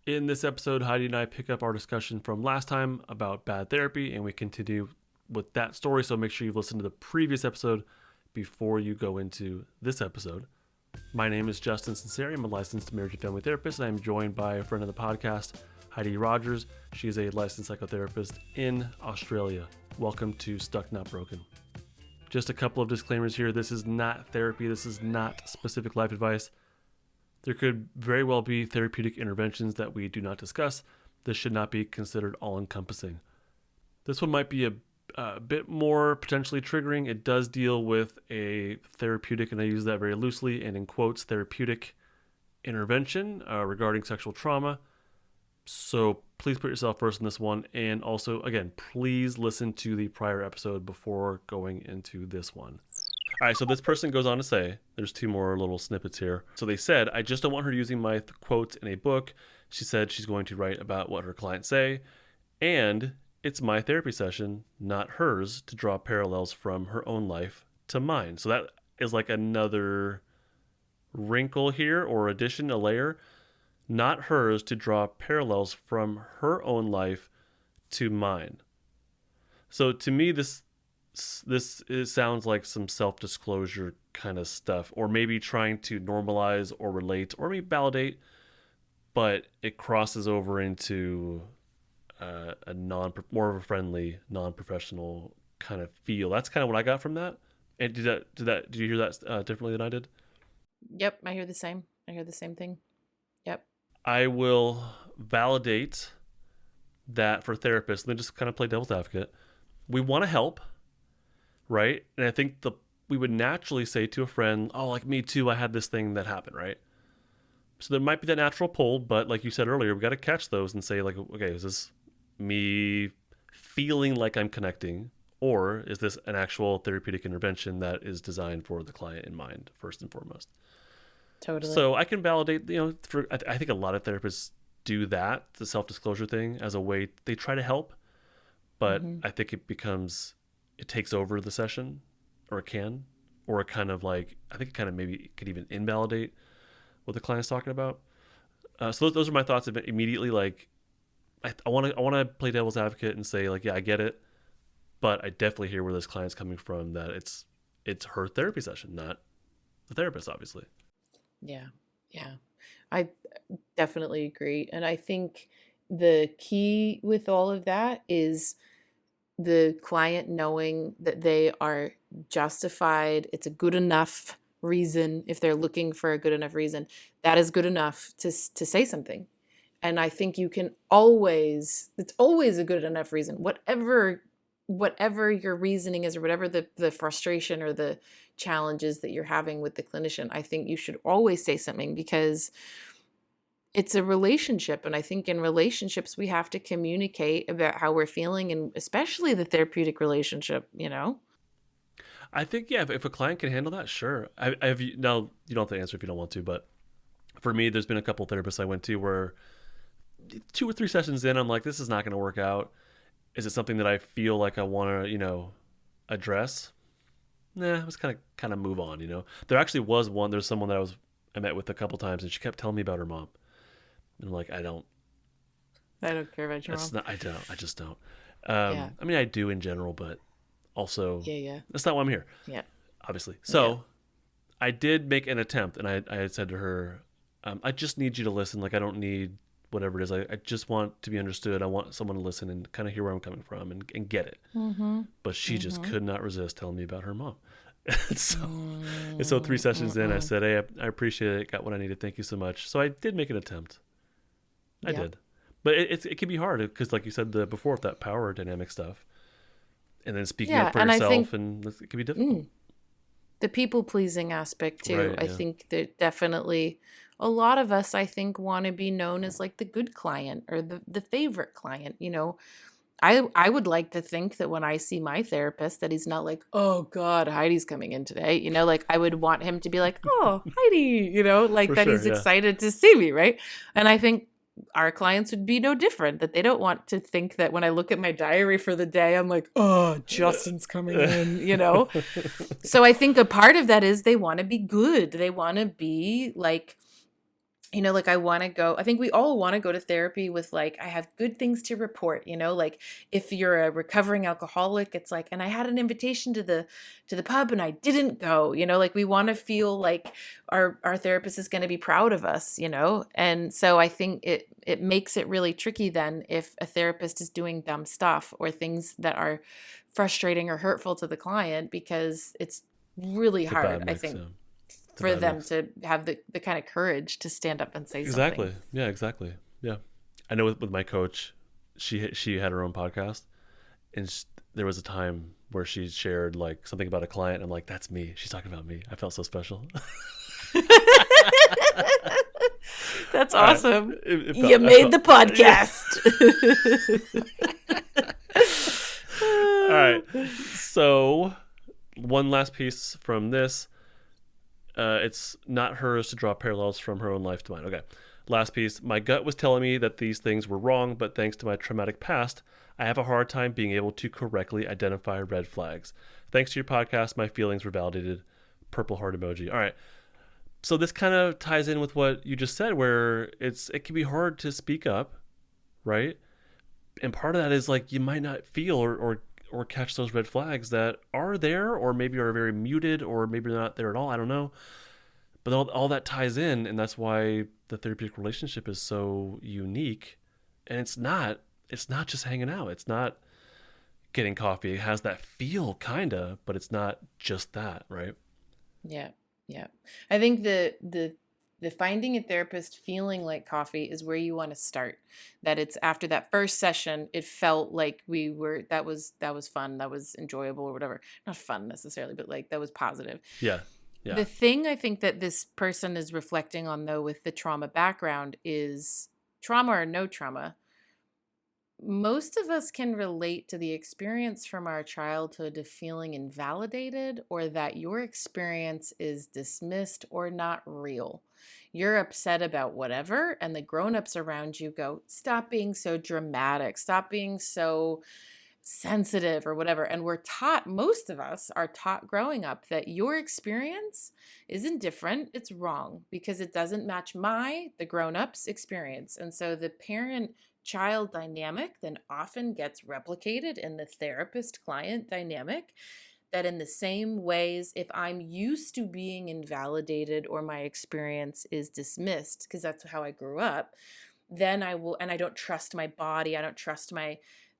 In this episode, Heidi and I pick up our discussion from last time about bad therapy, and we continue with that story. So make sure you've listened to the previous episode before you go into this episode. My name is Justin Sunseri. I'm a licensed marriage and family therapist, and I'm joined by a friend of the podcast, Heidi Rogers. She is a licensed psychotherapist in Australia. Welcome to Stuck Not Broken. Just a couple of disclaimers here. This is not therapy. This is not specific life advice. There could very well be therapeutic interventions that we do not discuss. This should not be considered all-encompassing. This one might be a bit more potentially triggering. It does deal with a therapeutic, and I use that very loosely and in quotes, therapeutic intervention regarding sexual trauma. So please put yourself first in this one. And also, again, please listen to the prior episode before going into this one. All right, so this person goes on to say, there's two more little snippets here. So they said, I just don't want her using my quotes in a book. She said she's going to write about what her clients say. And it's my therapy session, not hers, to draw parallels from her own life to mine. So that is like another wrinkle here, or addition, a layer. Not hers to draw parallels from her own life to mine. So to me, this sounds like some self-disclosure kind of stuff, or maybe trying to normalize or relate or maybe validate, but it crosses over into a more of a friendly, non-professional kind of feel. That's kind of what I got from that. And did you hear that differently than I did? Yep, I hear the same. I hear the same thing. Yep. I will validate that for therapists. Let me just kind of play devil's advocate. We want to help. Right? And I think we would naturally say to a friend, oh, like me too, I had this thing that happened, right? So there might be that natural pull, but like you said earlier, we got to catch those and say like, okay, is this me feeling like I'm connecting, or is this an actual therapeutic intervention that is designed for the client in mind, first and foremost? Totally. So I can validate, I think a lot of therapists do that, the self-disclosure thing, as a way, they try to help, but I think it takes over the session, or it can, or it kind of like, I think it kind of maybe could even invalidate what the client's talking about. So those are my thoughts of it immediately. Like, I want to play devil's advocate and say like, yeah, I get it, but I definitely hear where this client's coming from, that it's her therapy session, not the therapist, obviously. Yeah. I definitely agree. And I think the key with all of that is the client knowing that they are justified. It's a good enough reason. If they're looking for a good enough reason, that is good enough to say something. And I think you can it's always a good enough reason, whatever your reasoning is, or whatever the frustration or the challenges that you're having with the clinician. I think you should always say something, because it's a relationship. And I think in relationships, we have to communicate about how we're feeling, and especially the therapeutic relationship, I think, yeah, if a client can handle that, sure. Now, you don't have to answer if you don't want to, but for me, there's been a couple therapists I went to where 2 or 3 sessions in, I'm like, this is not going to work out. Is it something that I feel like I want to, address? Nah, let's kind of move on, There actually was there's someone that I met with a couple times, and she kept telling me about her mom. And I'm like, I don't care about your mom. I just don't. Yeah. I mean, I do in general, but also, Yeah. that's not why I'm here. Yeah. Obviously. So I did make an attempt, and I had said to her, I just need you to listen. Like, I don't need whatever it is. I just want to be understood. I want someone to listen and kind of hear where I'm coming from and get it. Mm-hmm. But she just could not resist telling me about her mom. So 3 sessions in, I said, hey, I appreciate it. Got what I needed. Thank you so much. So I did make an attempt. I did. But it can be hard because, like you said before, with that power dynamic stuff. And then speaking up for yourself, and it can be difficult. The people-pleasing aspect, too. Right, I think that definitely a lot of us, I think, want to be known as like the good client or the favorite client, I would like to think that when I see my therapist that he's not like, oh God, Heidi's coming in today. Like I would want him to be like, oh, Heidi, like For that sure, he's yeah. excited to see me, right? And I think our clients would be no different, that they don't want to think that when I look at my diary for the day, I'm like, oh, Justin's coming in, So I think a part of that is they want to be good. They want to be like like I want to go, I think we all want to go to therapy with like, I have good things to report, like if you're a recovering alcoholic, it's like, and I had an invitation to the pub and I didn't go, like we want to feel like our therapist is going to be proud of us, And so I think it makes it really tricky then if a therapist is doing dumb stuff or things that are frustrating or hurtful to the client, because it's really It's a hard, bad I mix, think, yeah. It's a for bad them mix. to have the kind of courage to stand up and say Exactly. something. Yeah, exactly. Yeah. I know with my coach, she had her own podcast, and there was a time where she shared like something about a client. I'm like, that's me. She's talking about me. I felt so special. That's All right. awesome. I You made the yeah. podcast. All right. So, one last piece from this. It's not hers to draw parallels from her own life to mine. Okay. Last piece. My gut was telling me that these things were wrong, but thanks to my traumatic past, I have a hard time being able to correctly identify red flags. Thanks to your podcast, my feelings were validated. Purple heart emoji. All right. So this kind of ties in with what you just said, where it can be hard to speak up, right? And part of that is like you might not feel or catch those red flags that are there, or maybe are very muted, or maybe they're not there at all. I don't know. But all that ties in, and that's why the therapeutic relationship is so unique. And it's not just hanging out. It's not getting coffee. It has that feel kinda, but it's not just that, right? Yeah, yeah. I think the finding a therapist feeling like coffee is where you want to start. That it's after that first session, it felt like that was fun, that was enjoyable or whatever. Not fun necessarily, but like that was positive. Yeah. Yeah. The thing I think that this person is reflecting on, though, with the trauma background is trauma or no trauma. Most of us can relate to the experience from our childhood of feeling invalidated, or that your experience is dismissed or not real. You're upset about whatever, and the grown-ups around you go, stop being so dramatic, stop being so sensitive or whatever. And we're taught, most of us are taught growing up, that your experience isn't different, it's wrong because it doesn't match the grown-ups experience. And so the parent child dynamic then often gets replicated in the therapist client dynamic, that in the same ways, if I'm used to being invalidated or my experience is dismissed because that's how I grew up, then I will, and I don't trust my body, I don't trust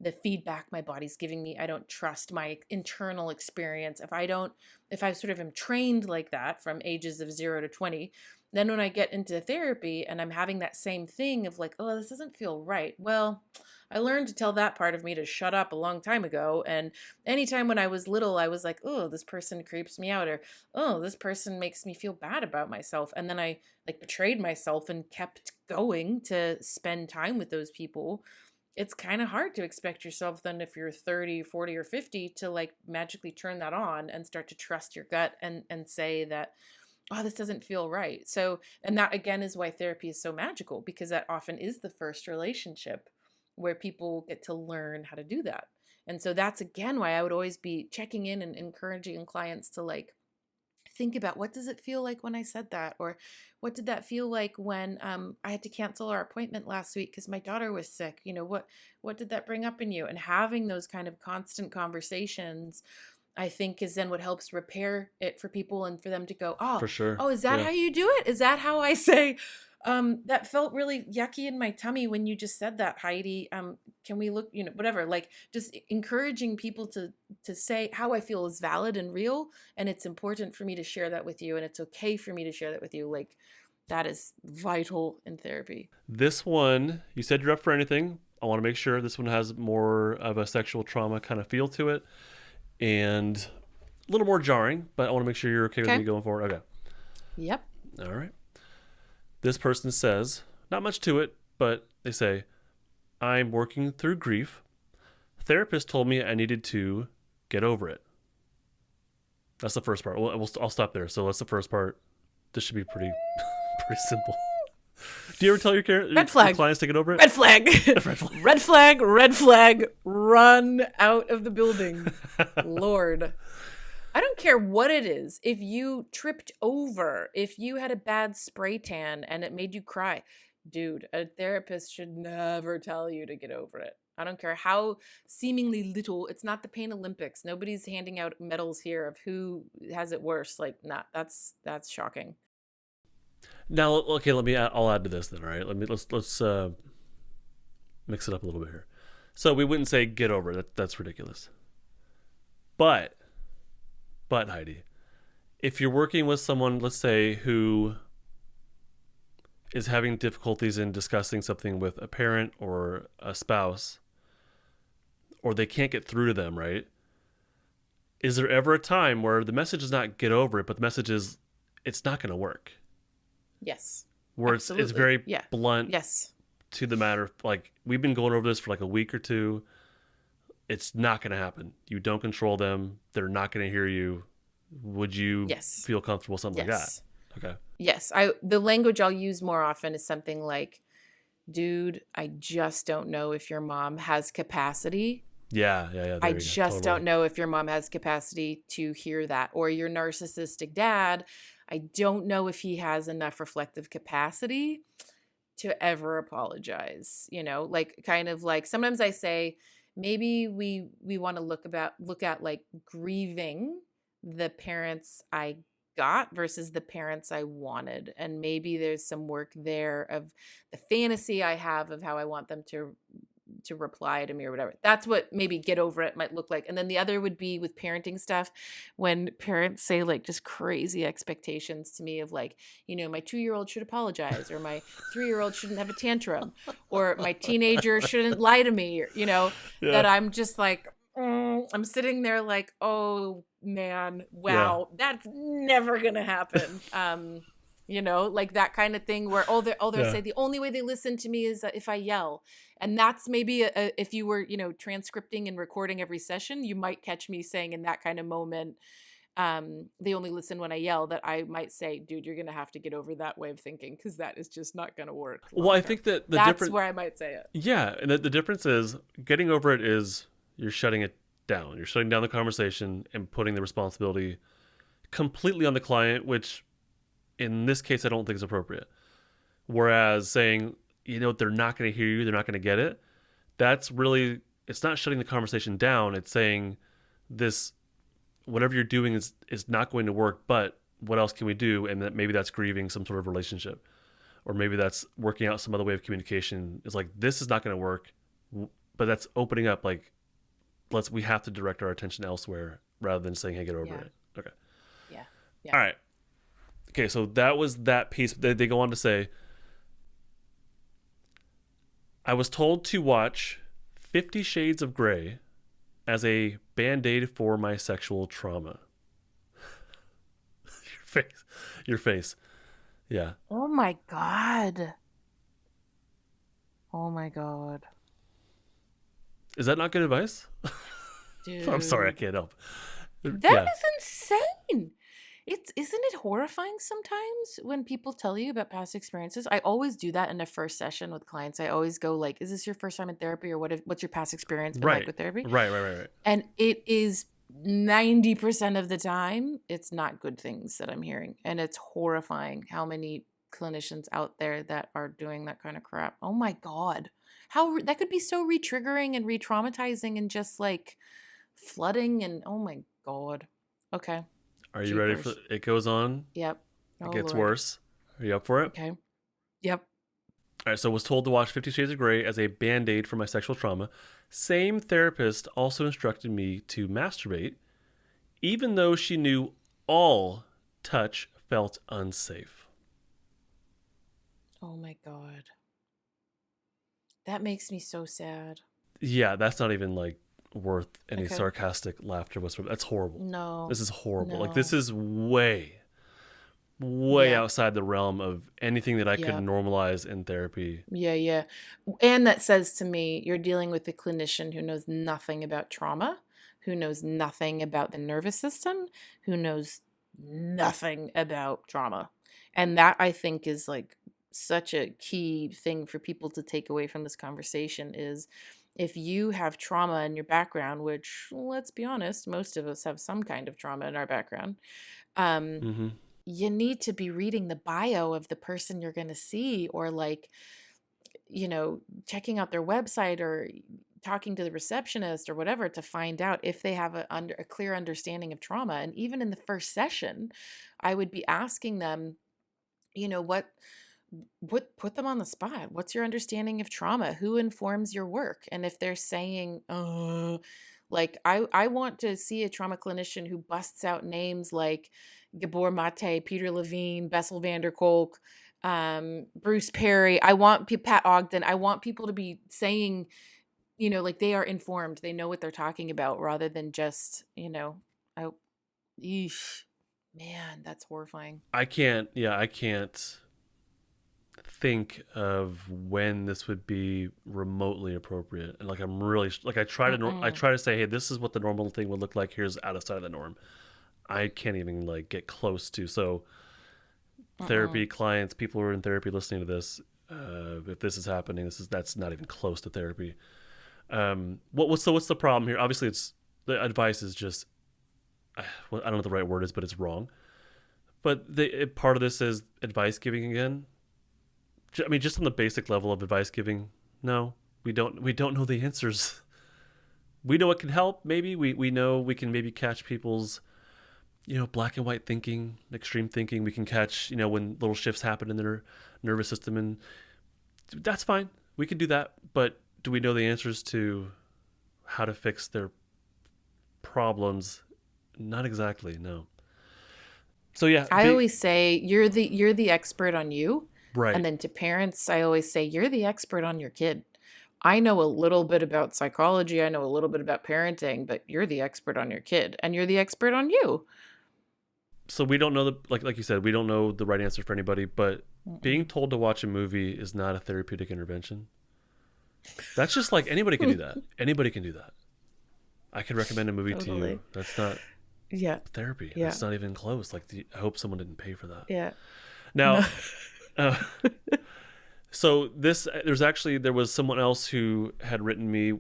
the feedback my body's giving me, I don't trust my internal experience. If I sort of am trained like that from ages of 0 to 20, then when I get into therapy and I'm having that same thing of like, oh, this doesn't feel right. Well, I learned to tell that part of me to shut up a long time ago. And anytime when I was little, I was like, oh, this person creeps me out, or oh, this person makes me feel bad about myself. And then I like betrayed myself and kept going to spend time with those people. It's kind of hard to expect yourself then, if you're 30, 40, or 50, to like magically turn that on and start to trust your gut and say that, oh, this doesn't feel right. So, and that again is why therapy is so magical, because that often is the first relationship where people get to learn how to do that. And so that's again why I would always be checking in and encouraging clients to like think about, what does it feel like when I said that? Or what did that feel like when I had to cancel our appointment last week because my daughter was sick? What did that bring up in you? And having those kind of constant conversations, I think, is then what helps repair it for people, and for them to go, For sure. oh, is that Yeah. how you do it? Is that how I say, that felt really yucky in my tummy when you just said that, Heidi? Can we look, whatever, like just encouraging people to say how I feel is valid and real. And it's important for me to share that with you. And it's okay for me to share that with you. Like that is vital in therapy. This one, you said you're up for anything. I want to make sure this one has more of a sexual trauma kind of feel to it, and a little more jarring, but I want to make sure you're okay with me going forward. Okay. Yep. All right. This person says, not much to it, but they say, I'm working through grief. Therapist told me I needed to get over it. That's the first part. I'll stop there. So that's the first part. This should be pretty simple. Do you ever tell your clients to get over it? Red flag. Red flag. Red flag. Red flag. Run out of the building. Lord. I don't care what it is. If you tripped over, if you had a bad spray tan and it made you cry, dude, a therapist should never tell you to get over it. I don't care how seemingly little. It's not the Pain Olympics. Nobody's handing out medals here of who has it worse. Like, nah, that's shocking. Now, okay, I'll add to this then. All right, let's mix it up a little bit here. So we wouldn't say get over it. That's ridiculous. But Heidi, if you're working with someone, let's say, who is having difficulties in discussing something with a parent or a spouse, or they can't get through to them, right? Is there ever a time where the message is not get over it, but the message is it's not going to work? Yes. Where it's very blunt Yes. to the matter. Like, we've been going over this for like a week or two. It's not going to happen. You don't control them. They're not going to hear you. Would you feel comfortable something like that? Okay. Yes. The language I'll use more often is something like, dude, I just don't know if your mom has capacity. Yeah. I just don't know if your mom has capacity to hear that. Or your narcissistic dad, I don't know if he has enough reflective capacity to ever apologize. You know, like, kind of like, sometimes I say, maybe we want to look at like grieving the parents I got versus the parents I wanted. And maybe there's some work there of the fantasy I have of how I want them to reply to me or whatever. That's what maybe get over it might look like. And then the other would be with parenting stuff, when parents say like just crazy expectations to me of like, you know, my 2-year-old should apologize, or my 3-year-old shouldn't have a tantrum, or my teenager shouldn't lie to me, or, you know, that I'm just like, I'm sitting there like, oh man, wow, that's never gonna happen. You know, like that kind of thing where they'll say the only way they listen to me is if I yell. And that's maybe if you were, you know, transcripting and recording every session, you might catch me saying in that kind of moment, they only listen when I yell, that I might say, dude, you're going to have to get over that way of thinking, because that is just not going to work. Well, I think that that's where I might say it. Yeah. And the difference is getting over it is you're shutting it down. You're shutting down the conversation and putting the responsibility completely on the client, which in this case, I don't think is appropriate. Whereas saying, you know, they're not going to hear you, they're not going to get it. That's really, it's not shutting the conversation down. It's saying this, whatever you're doing is not going to work, but what else can we do? And that maybe that's grieving some sort of relationship, or maybe that's working out some other way of communication. It's like, this is not going to work, but that's opening up. Like, we have to direct our attention elsewhere rather than saying, hey, get over it. Okay. Yeah. All right. Okay, so that was that piece. They go on to say, I was told to watch 50 Shades of Grey as a Band-Aid for my sexual trauma. Your face. Yeah. Oh my God. Is that not good advice? Dude. I'm sorry, I can't help. That is insane. Isn't it horrifying sometimes when people tell you about past experiences? I always do that in the first session with clients. I always go like, is this your first time in therapy, or what's your past experience been like with therapy? Right. And it is 90% of the time, it's not good things that I'm hearing. And it's horrifying how many clinicians out there that are doing that kind of crap. Oh my God. How that could be so re-triggering and re-traumatizing and just like flooding, and oh my God. Okay. Are you ready for it? Goes on. Yep. It gets worse. Are you up for it? Okay. Yep. All right. So I was told to watch 50 Shades of Grey as a Band-Aid for my sexual trauma. Same therapist also instructed me to masturbate, even though she knew all touch felt unsafe. Oh my God. That makes me so sad. Yeah, that's not even like worth any sarcastic laughter whatsoever. That's horrible. No. This is horrible. No. Like, this is way outside the realm of anything that I could normalize in therapy. Yeah. And that says to me, you're dealing with a clinician who knows nothing about trauma, who knows nothing about the nervous system, who knows nothing about trauma. And that, I think, is like such a key thing for people to take away from this conversation is if you have trauma in your background, which let's be honest, most of us have some kind of trauma in our background, um, Mm-hmm. you need to be reading the bio of the person you're going to see, or like, checking out their website or talking to the receptionist or whatever to find out if they have a clear understanding of trauma. And even in the first session, I would be asking them, what put them on the spot. What's your understanding of trauma? Who informs your work? And if they're saying, like I want to see a trauma clinician who busts out names like Gabor Mate, Peter Levine, Bessel van der Kolk, Bruce Perry. I want Pat Ogden. I want people to be saying, like they are informed. They know what they're talking about, rather than just, I, eesh, man, that's horrifying. I can't think of when this would be remotely appropriate. And like, I'm really like, I try to say, hey, this is what the normal thing would look like. Here's outside of the norm. I can't even like get close to. So therapy clients, people who are in therapy listening to this, if this is happening, that's not even close to therapy. What's the problem here? Obviously, it's the advice is just, well, I don't know what the right word is, but it's wrong. But part of this is advice giving again. I mean, just on the basic level of advice giving, no, we don't know the answers. We know it can help. Maybe we know we can maybe catch people's, black and white thinking, extreme thinking. We can catch, when little shifts happen in their nervous system, and that's fine. We can do that. But do we know the answers to how to fix their problems? Not exactly, no. So yeah, I always say you're the expert on you. right. And then to parents, I always say you're the expert on your kid. I know a little bit about psychology, I know a little bit about parenting, but you're the expert on your kid, and you're the expert on you. So we don't know like you said, we don't know the right answer for anybody, but being told to watch a movie is not a therapeutic intervention. That's just like anybody can do that. Anybody can do that. I could recommend a movie to you. That's not therapy. Yeah. It's not even close. Like, I hope someone didn't pay for that. Yeah. Now, so there was someone else who had written me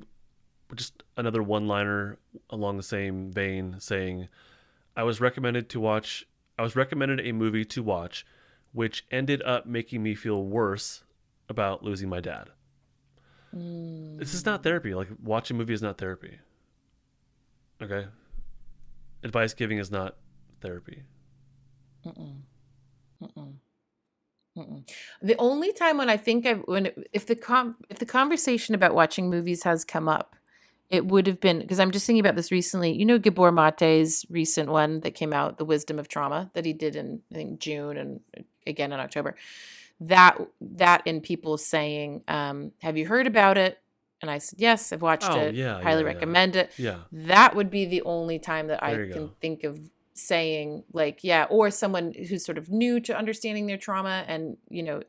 just another one-liner along the same vein, saying, I was recommended a movie to watch, which ended up making me feel worse about losing my dad. This is not therapy. Like, watching a movie is not therapy. Okay? Advice giving is not therapy. The only time when I think if the conversation about watching movies has come up, it would have been because I'm just thinking about this recently. Gabor Mate's recent one that came out, The Wisdom of Trauma, that he did in, I think, June and again in October. That and people saying, have you heard about it? And I said, yes, I've watched it. Highly recommend it. Yeah. That would be the only time that I can think of saying, like, yeah, or someone who's sort of new to understanding their trauma and,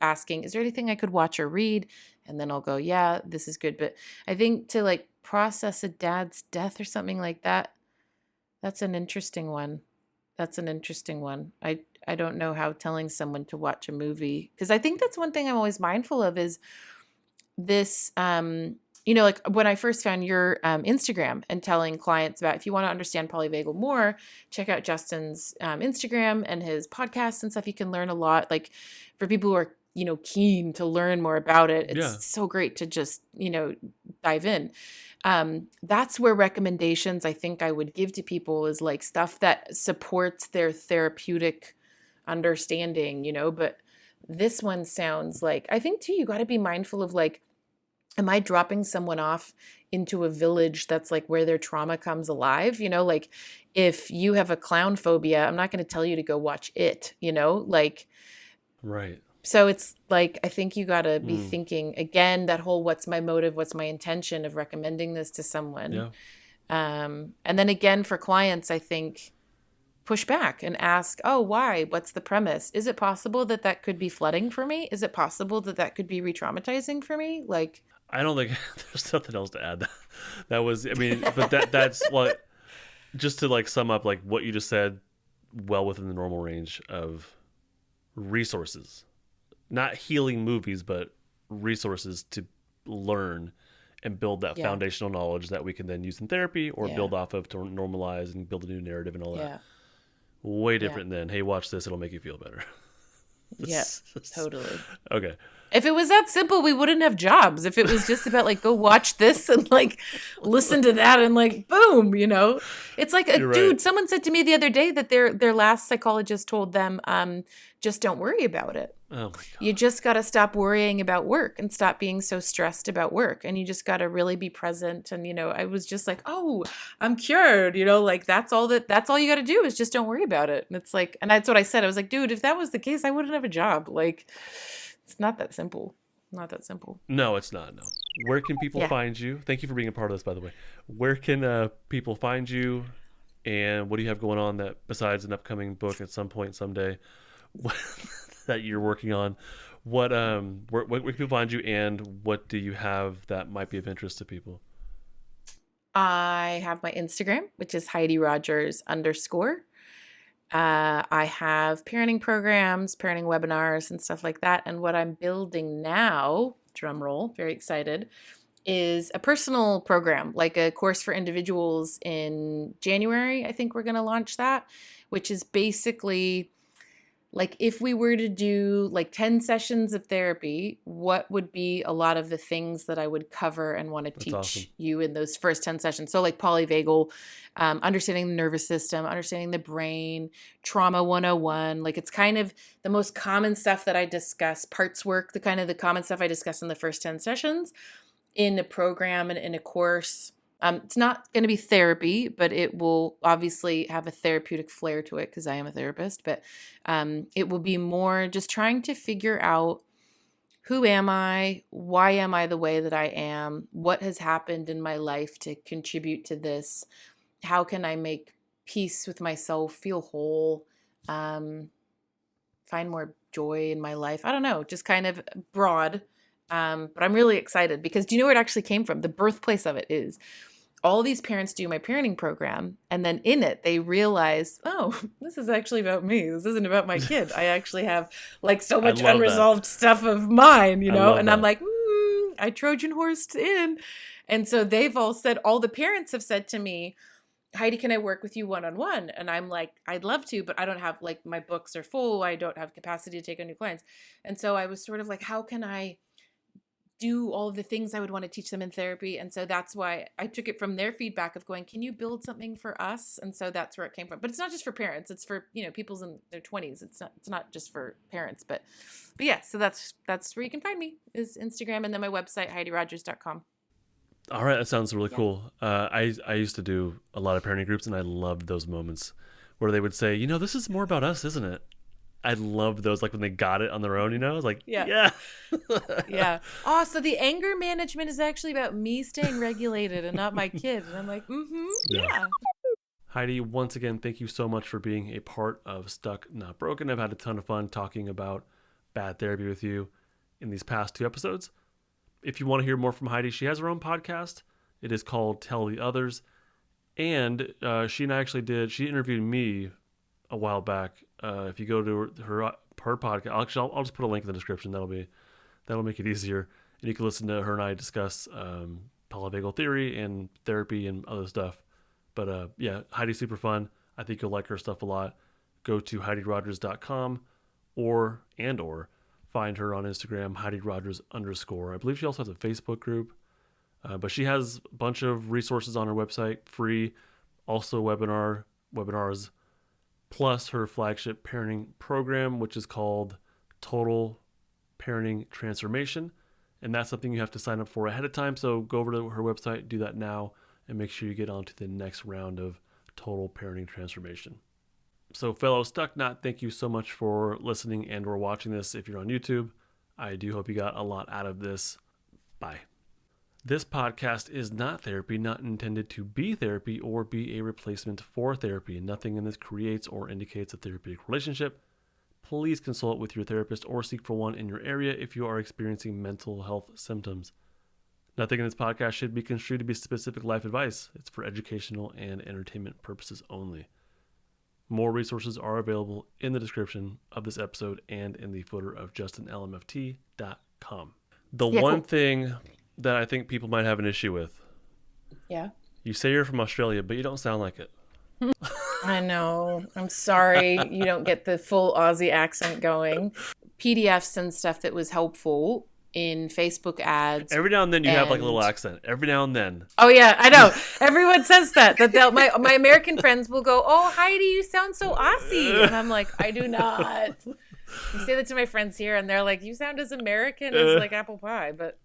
asking, is there anything I could watch or read? And then I'll go, yeah, this is good. But I think to like process a dad's death or something like that, that's an interesting one. I don't know how telling someone to watch a movie, because I think that's one thing I'm always mindful of is this, like when I first found your Instagram and telling clients about, if you want to understand polyvagal more, check out Justin's Instagram and his podcasts and stuff. You can learn a lot. Like for people who are, keen to learn more about it, it's so great to just, dive in. That's where recommendations I think I would give to people is like stuff that supports their therapeutic understanding, but this one sounds like, I think too, you got to be mindful of like, am I dropping someone off into a village that's like where their trauma comes alive? Like if you have a clown phobia, I'm not going to tell you to go watch it, like. Right. So it's like, I think you got to be thinking again, that whole, what's my motive? What's my intention of recommending this to someone? Yeah. And then again, for clients, I think push back and ask, oh, why? What's the premise? Is it possible that could be flooding for me? Is it possible that could be re-traumatizing for me? Like, I don't think there's nothing else to add. That was, I mean, but that's what, just to like sum up, like what you just said, well within the normal range of resources. not healing movies, but resources to learn and build that Yeah. foundational knowledge that we can then use in therapy or Yeah. build off of to normalize and build a new narrative and all that. Yeah. Way Yeah. different than, hey, watch this, it'll make you feel better. Yeah. Totally. Okay. If it was that simple, we wouldn't have jobs. If it was just about like, go watch this and like listen to that and like, boom, you know, it's like a You're dude. right. Someone said to me the other day that their last psychologist told them, just don't worry about it. Oh my You God. just got to stop worrying about work and stop being so stressed about work. And you just got to really be present. And, you know, I was just like, oh, I'm cured, you know, like that's all you got to do is just don't worry about it. And it's like, and that's what I said. I was like, dude, if that was the case, I wouldn't have a job. Like, it's not that simple. Not that simple. No, it's not. No. Where can people Yeah. find you? Thank you for being a part of this, by the way. Where can people find you? And what do you have going on that besides an upcoming book at some point someday that you're working on? Where can people find you, and what do you have that might be of interest to people? I have my Instagram, which is Heidi Rogers _. I have parenting programs, parenting webinars, and stuff like that. And what I'm building now, drum roll, very excited, is a personal program, like a course for individuals in January. I think we're going to launch that, which is basically like if we were to do like 10 sessions of therapy, what would be a lot of the things that I would cover and want to That's teach awesome. you in those first 10 sessions? So like polyvagal, understanding the nervous system, understanding the brain, trauma 101. Like it's kind of the most common stuff that I discuss, parts work, the common stuff I discuss in the first 10 sessions in a program and in a course. It's not going to be therapy, but it will obviously have a therapeutic flair to it because I am a therapist. But it will be more just trying to figure out, who am I? Why am I the way that I am? What has happened in my life to contribute to this? How can I make peace with myself, feel whole, find more joy in my life? I don't know, just kind of broad. But I'm really excited because do you know where it actually came from? The birthplace of it is all these parents do my parenting program, and then in it they realize, oh, this is actually about me. This isn't about my kid. I actually have like so much love that. unresolved stuff of mine, you I know? love And I'm that. like, I Trojan horsed in. And so they've all said, all the parents have said to me, Heidi, can I work with you one-on-one? And I'm like, I'd love to, but I don't have, like, my books are full. I don't have capacity to take on new clients. And so I was sort of like, how can I do all of the things I would want to teach them in therapy? And so that's why I took it from their feedback of going, can you build something for us? And so that's where it came from. But it's not just for parents. It's for, you know, people's in their 20s. It's not just for parents, but yeah, so that's where you can find me, is Instagram, and then my website, HeidiRogers.com. All right, that sounds really Yeah. cool. I used to do a lot of parenting groups, and I loved those moments where they would say, you know, this is more about us, isn't it? I loved those, like when they got it on their own, you know? I was like, Yeah. yeah. Yeah. Oh, so the anger management is actually about me staying regulated and not my kid. And I'm like, yeah. Heidi, once again, thank you so much for being a part of Stuck Not Broken. I've had a ton of fun talking about bad therapy with you in these past 2 episodes. If you want to hear more from Heidi, she has her own podcast. It is called Tell the Others. And she interviewed me a while back. If you go to her podcast, actually, I'll just put a link in the description. That'll make it easier. And you can listen to her and I discuss polyvagal theory and therapy and other stuff. But yeah, Heidi's super fun. I think you'll like her stuff a lot. Go to HeidiRogers.com or find her on Instagram, Heidi Rogers _. I believe she also has a Facebook group. But she has a bunch of resources on her website, free, also webinars, plus her flagship parenting program, which is called Total Parenting Transformation. And that's something you have to sign up for ahead of time. So go over to her website, do that now, and make sure you get on to the next round of Total Parenting Transformation. So fellow Stuck Not, thank you so much for listening and or watching this. If you're on YouTube, I do hope you got a lot out of this. Bye. This podcast is not therapy, not intended to be therapy or be a replacement for therapy. Nothing in this creates or indicates a therapeutic relationship. Please consult with your therapist or seek for one in your area if you are experiencing mental health symptoms. Nothing in this podcast should be construed to be specific life advice. It's for educational and entertainment purposes only. More resources are available in the description of this episode and in the footer of justinlmft.com. The Yeah, one cool. thing that I think people might have an issue with, Yeah. you say you're from Australia, but you don't sound like it. I know. I'm sorry you don't get the full Aussie accent going. PDFs and stuff that was helpful in Facebook ads. Every now and then you have like a little accent. Every now and then. Oh yeah, I know. Everyone says that they'll, my American friends will go, "Oh, Heidi, you sound so Aussie," and I'm like, I do not. I say that to my friends here, and they're like, "You sound as American as like apple pie," but